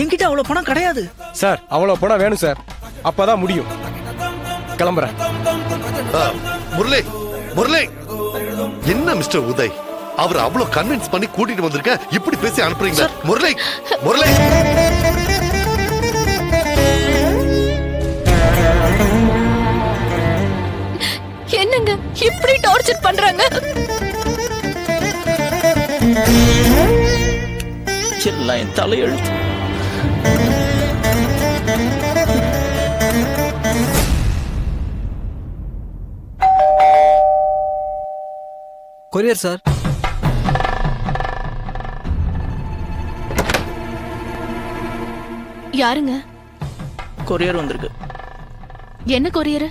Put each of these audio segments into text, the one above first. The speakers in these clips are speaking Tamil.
என்கிட்ட அவ்வளவு பணம் கிடையாது சார். அவ்வளவு பணம் வேணும் சார், அப்பதான் முடியும். கிளம்புறேன். முரளி, முரளி, என்ன மிஸ்டர் உதய், அவர் அவ்வளவு கன்வின்ஸ் பண்ணி கூட்டிட்டு வந்திருக்க, இப்படி பேசி அனுப்புறீங்க? முரளி, முரளி, என்னங்க இப்படி டார்ச்சர் பண்றாங்க? எல்லாம் என் தலையெழுத்து. Courier sir. யாருங்க? கொரியர் வந்திருக்கு. என்ன கொரியர்?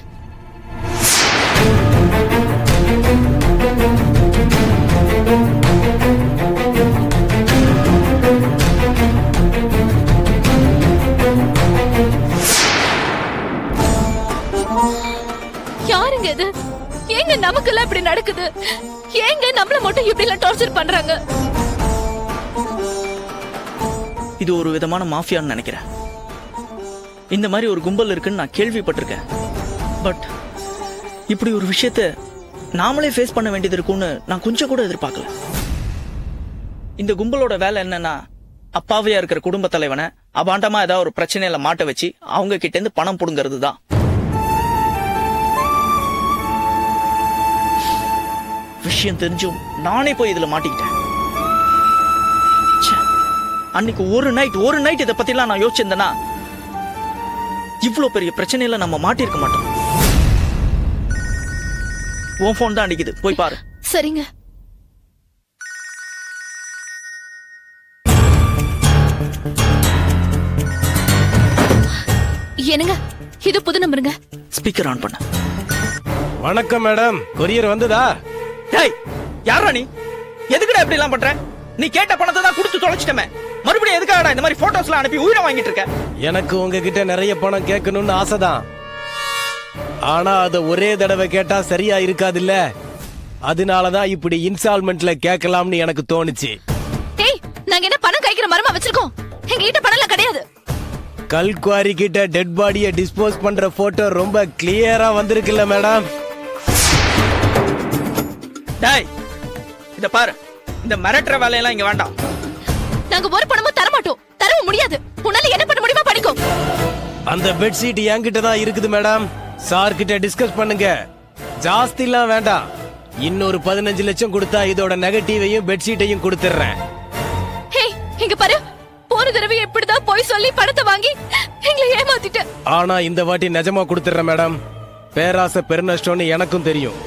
யாருங்க இது? ஏங்க நமக்கெல்லாம் இப்படி நடக்குது? ஏங்க நம்மள மட்டும் இப்படி எல்லாம் டார்ச்சர் பண்றாங்க? இது ஒரு விதமான மாஃபியான்னு நினைக்கிறேன். இந்த மாதிரி ஒரு கும்பல் இருக்குன்னு நான் கேள்விப்பட்டிருக்கேன். பட் இப்படி ஒரு விஷயத்த நாமளே ஃபேஸ் பண்ண வேண்டியது இருக்கும்னு நான் கொஞ்சம் கூட எதிர்பார்க்கல. இந்த கும்பலோட வேலை என்னன்னா, அப்பாவியா இருக்கிற குடும்ப தலைவனை அபாண்டமா ஏதாவது ஒரு பிரச்சனையில மாட்ட வச்சு அவங்க கிட்ட இருந்து பணம் புடுங்கிறது தான். விஷயம் தெரிஞ்சும் நானே போய் இதுல மாட்டிக்கிட்டேன். அன்னைக்கு ஒரு நைட் இதை பத்திலாம் நான் யோசிச்சிருந்தேன்னா இவ்வளவு பெரிய பிரச்சனையில நம்ம மாட்டிருக்க மாட்டோம். உன் போன் தான் அடிக்குது, போய் பாரு. சரிங்க. என்னங்க இது புது நம்பருங்க. ஸ்பீக்கர் ஆன் பண்ண. வணக்கம் மேடம், கொரியர் வந்ததா? டேய், யாரா நீ? எதுக்குடா இப்படி எல்லாம் பண்ற? நீ கேட்ட பணத்தை தான் கொடுத்து தொலைச்சிட்டமே, மறுபடியும் எதுக்காகடா இந்த மாதிரி போட்டோஸ்லாம் அனுப்பி உயிரை வாங்கிட்டு இருக்க? எனக்கு உங்ககிட்ட நிறைய பணம் கேட்கணும்னு ஆசைதான். ஆனா அத ஒரே தடவை கேட்டா சரியா இருக்காது இல்ல, அதனாலதான் இப்படி இன்ஸ்டால்மெண்ட்ல கேட்கலாம்னு எனக்கு தோணுச்சு. டேய், நாங்க என்ன பணம் கைக்கிற மரமா வச்சிருக்கோம்? எங்க கிட்ட பணம்லாம் கிடையாது. கல்குவாரி கிட்ட டெட் பாடியை டிஸ்போஸ் பண்ற போட்டோ ரொம்ப கிளியரா வந்திருக்குல்ல மேடம்? டேய், இத பாரு, இந்த மிரட்டுற வேலையெல்லாம் இங்க வேண்டாம். நாங்க ஒரு பணமும் தர மாட்டோம், தரவும் முடியாது. உன்னால என்ன பண்ண முடியுமா பண்ணிக்கோ. அந்த பெட்ஷீட் என்கிட்ட தான் இருக்குது மேடம், சார் கிட்ட டிஸ்கஸ் பண்ணுங்க. ஜாஸ்திலாம் வேண்டாம், இன்னொரு 15 லட்சம் கொடுத்தா இதோட நெகட்டிவையும் பெட்ஷீட்டையும் கொடுத்துறேன். ஹே, இங்க பாரு, போன தடவை எப்படிதான் போய் சொல்லி பணத்தை வாங்கி எங்களை ஏமாத்திட்ட. ஆனா இந்த வாட்டி நிஜமா கொடுத்துறேன் மேடம். பேராசை பெருநஷ்டம்னு எனக்கும் தெரியும்.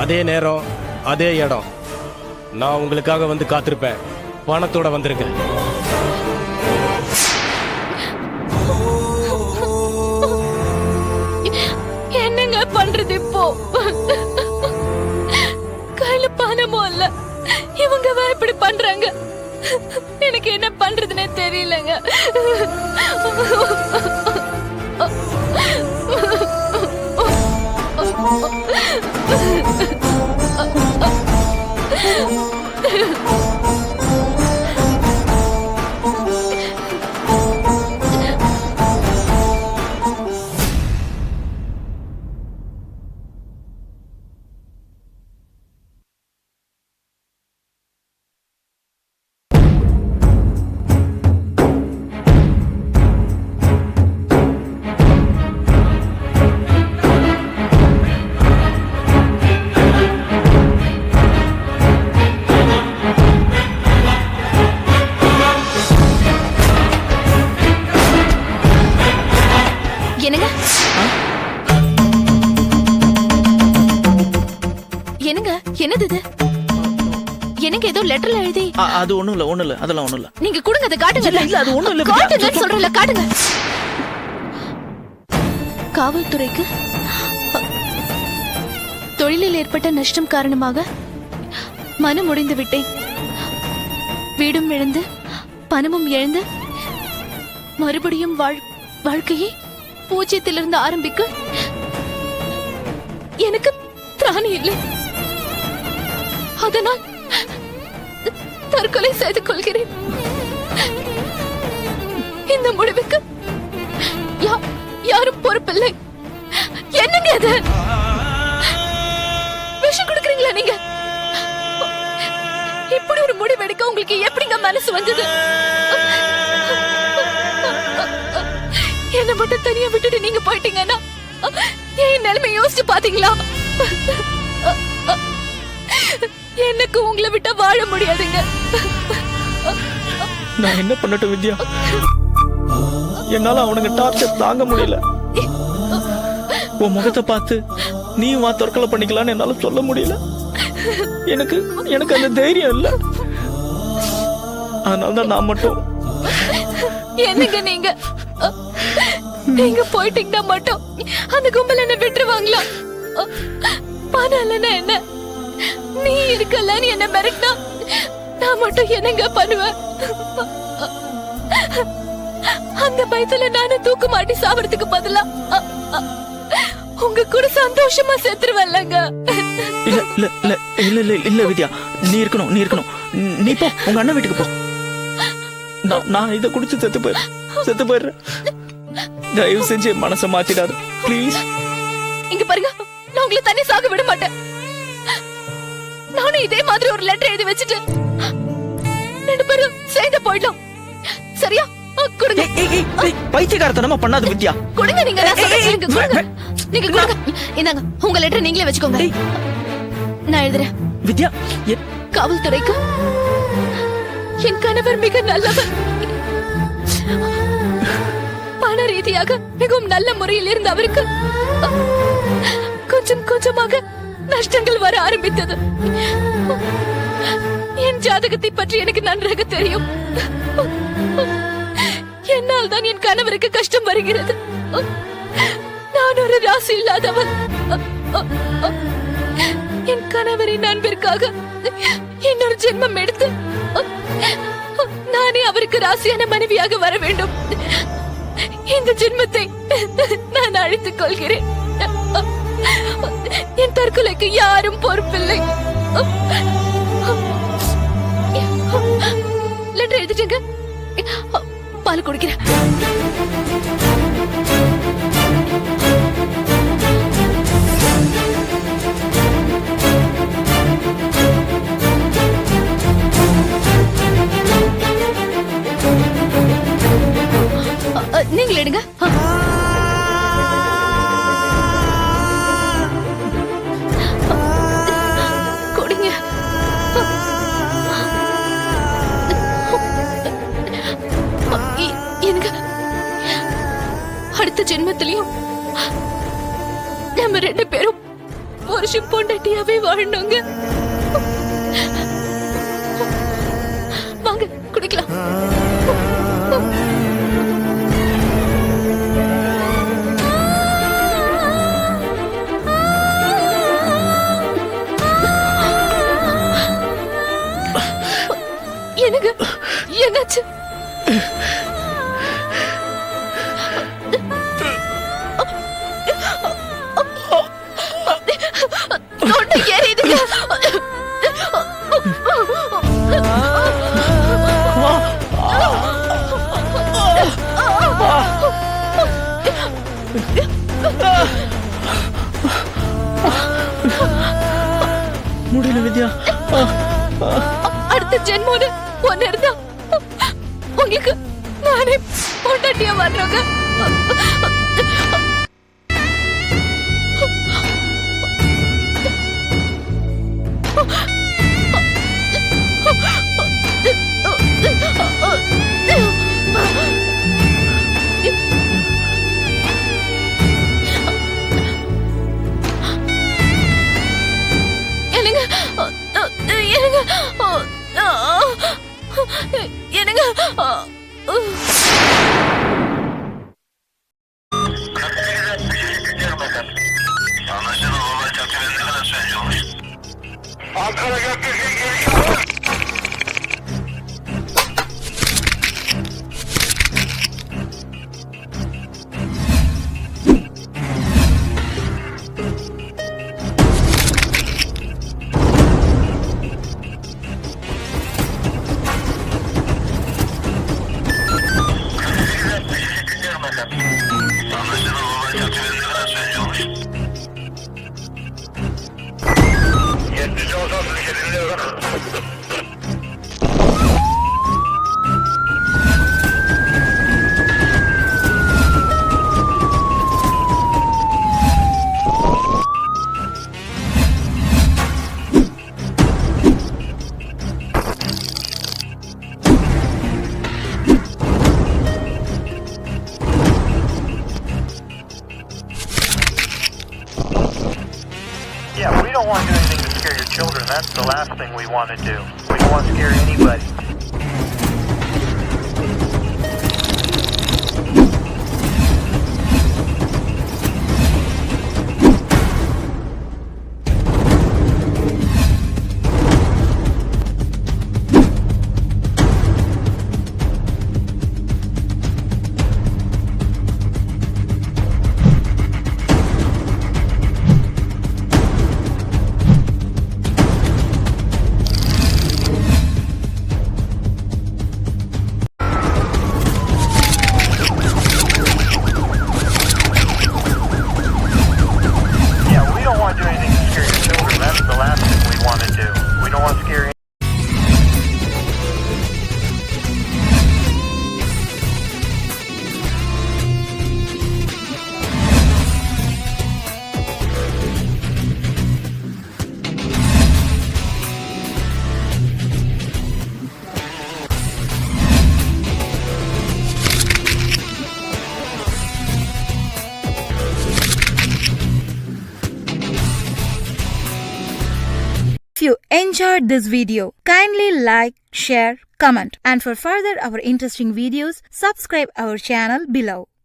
அதே நேரம் அதே இடம், நான் உங்களுக்காக வந்து காத்திருப்பேன். பணத்தோட வந்துருங்க. என்னங்க பண்றது இப்போ? கையில பணமும் இல்ல, இவங்க இப்படி பண்றாங்க. எனக்கு என்ன பண்றதுன்னே தெரியலங்க. என்னங்க? என்னங்க, என்னது இது? எனக்கு ஏதோ லெட்டர்ல எழுதி. அது ஒண்ணும் இல்ல, அதெல்லாம் ஒண்ணும் இல்ல. நீங்க கொடுங்க, அதை காட்டுங்க. இல்ல, அது ஒண்ணும் இல்ல. காட்டுங்க சொல்றல, காட்டுங்க. காவல்துறைக்கு தொழிலில் ஏற்பட்ட நஷ்டம் காரணமாக மனம் உடைந்து விட்டேன். வீடும் இழந்து பணமும் இழந்து மறுபடியும் வாழ்க்கையை பூஜ்ஜியத்திலிருந்து ஆரம்பிக்க எனக்கு திராணி இல்லை. அதனால் தற்கொலை செய்து கொள்கிறேன். இந்த முடிவுக்கு யாரும் பொறுப்பில்லை. என்னங்க இது? விஷம் கொடுக்குறீங்களா நீங்க? இப்படி ஒரு முடிவு எடுக்க உங்களுக்கு எப்படிங்க மனசு வந்தது? என்ன மட்டும் தனியா விட்டுட்டு நீங்க போயிட்டீங்கன்னா என் நிலைமை யோசிச்சு பாத்தீங்களா? எனக்கு உங்களை விட்டா வாழ முடியாதுங்க. நான் என்ன பண்ணட்டும் வித்யா? என்னால அவனுங்க டார்ச்சர் தாங்க முடியல. உன் முகத்தை பார்த்து நீயும் வா தற்கொலை பண்ணிக்கலான்னு என்னால சொல்ல முடியல. எனக்கு அந்த தைரியம் இல்ல. அதனாலதான் நான் மட்டும். என்னங்க நீங்க போயிட்டீங்கன்னா மட்டும் அந்த கும்பல் என்ன விட்டுருவாங்களா? பணம் இல்லைன்னா என்ன, நீ இருக்கலன்னு என்ன மிரட்டினா நான் மட்டும் என்னங்க பண்ணுவேன்? அந்த பயத்துல நானும் தூக்கு மாட்டி சாவறதுக்கு பதிலா உங்க கூட சந்தோஷமா செத்துருவல்லங்க. இல்ல இல்ல இல்ல இல்ல இல்ல இல்ல வித்யா, நீ இருக்கணும். நீ போ, உங்க அண்ணன் வீட்டுக்கு போ. நான் இதை குடிச்சு செத்து போயிடுறேன். தயவு செஞ்சு மனசை மாத்திடாது ப்ளீஸ். இங்க பாருங்க, நான் உங்களை தண்ணி சாக விட மாட்டேன். நானும் இதே மாதிரி ஒரு லெட்டர் எழுதி வச்சுட்டு 2 பேரும் சேர்ந்து போயிடலாம். சரியா? கொடுங்க. பைத்தியக்காரத்தனமா பண்ணாத வித்யா. கொடுங்க. நீங்க நீங்க கொடுங்க. இந்தாங்க உங்க லெட்டர் நீங்களே வச்சுக்கோங்க. நான் எழுதுறேன். வித்யா, காவல்துறைக்கு என் கணவர் மிக நல்லவர். பண ரீதியாக மிகவும் நல்ல முறையில் இருந்த அவருக்கு கொஞ்சம் கொஞ்சமாக நஷ்டங்கள் வர ஆரம்பித்தது. என் ஜாதகத்தை பற்றி எனக்கு நன்றாக தெரியும். என்னால் தான் என் கணவருக்கு கஷ்டம் வருகிறது. நான் ஒரு ராசி இல்லாதவன். என் கணவரின் அன்பிற்காக இன்னொரு ஜென்மம் எடுத்து நானே அவருக்கு ராசியான மனைவியாக வர வேண்டும். இந்த ஜென்மத்தை நான் அழித்துக் கொள்கிறேன். என் தற்கொலைக்கு யாரும் பொறுப்பில்லை. லெட்டர் எழுதிட்டுங்க, பால் குடிக்கிறேன். நீங்கள் எடுங்க. குடிங்க. எனக்கு அடுத்த ஜென்மத்திலையும் நம்ம 2 பேரும் வருஷம் பொண்டாட்டியாவே வாழணுங்க. வாங்க குடிக்கலாம். எனக்கு என்னாச்சு? தொண்டை எரியுதுங்க. முடியல வித்யா. அடுத்த ஜென்மோடு ஒன்னு இருந்தா உங்களுக்கு நானே பொண்டாட்டியா வர்றோங்க. என்னங்க Ankara Gökdelen geliyor. children. That's the last thing we want to do. We don't want to scare anybody. Yeah, we don't want to do anything to scare your children. That's the last thing we want to do. We don't want to scare If you enjoyed this video, kindly like, share, comment, and for further our interesting videos, subscribe our channel below.